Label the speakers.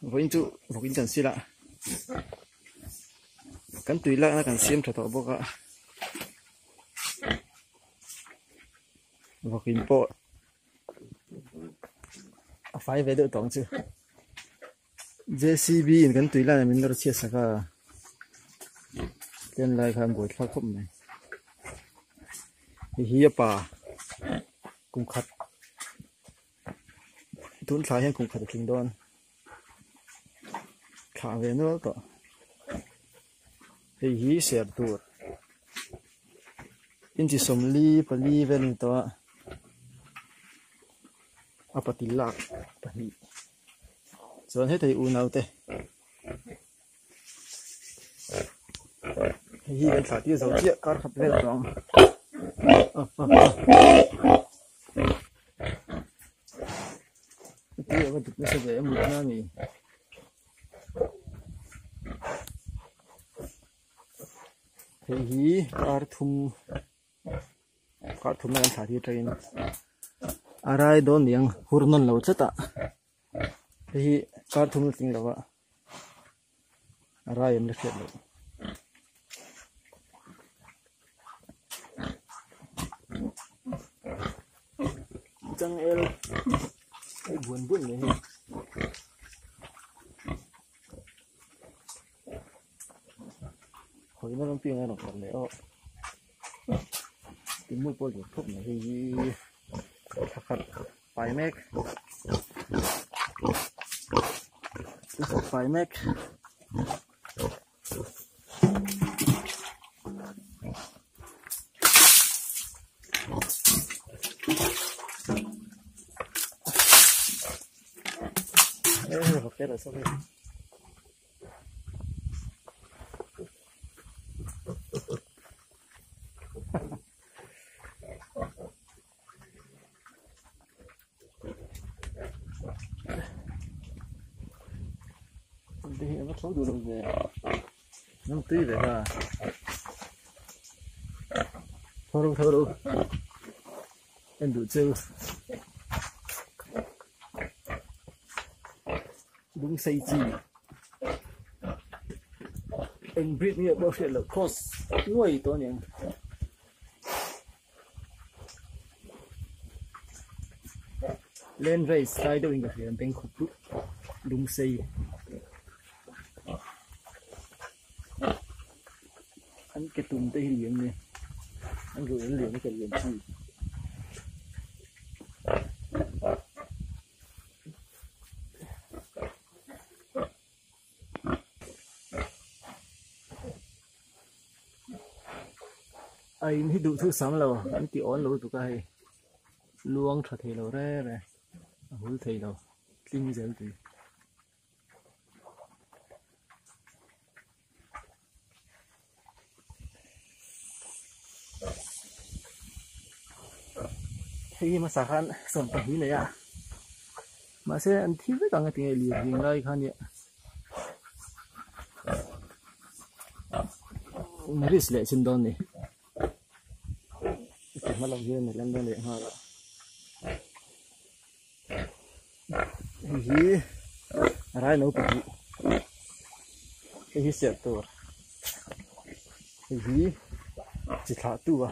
Speaker 1: Voin chu vokin kan sila kan tuila na kan siam thatho boka vokin po a fai ve do tong chu JCB in kan tuila na min ro chia saka ten lai khan boi thla khom mai hi pa kum khat tun thla hian kum khat thing don khá về nữa đó thì hí sẹp tuột in chỉ sống li pali về nữa đó apa tilak pali rồi hết thì u nào thế hí cái thằng kia giàu chiếc cắt khắp lên đó cái kia có được cái gì em muốn nói gì thì car thum là thả đi train arai don yang hurnon lo chata thì car thum ting lo arai em left lo chang el buồn buồn này hồi nó không phiền nó còn léo cái mũi bôi được thuốc này thì thật phải mét phải mét cái là sao đây nó xấu được về nó tí về ha thôi đâu em đủ chưa đúng xây chi em biết như bao nhiêu là cost nuôi to nhỉ lên race side đâu được hiện bên khúc đúng xây anh cái tùng tây liền nè anh gửi anh liền cái liền chi anh hít đủ thứ sáng lâu anh chỉ ổn lâu tụi cái luông thật thì lâu ra này hối thì lâu kinh dữ thì khi mà sạc ăn sầm tạt này à mà sẽ ăn thiếu với cả cái tiền liền ngay khăn vậy nó rất là xin đón này cái mà làm gì này làm đón này ha cái rai nấu bún cái sẹpตัวcái chỉ thả tua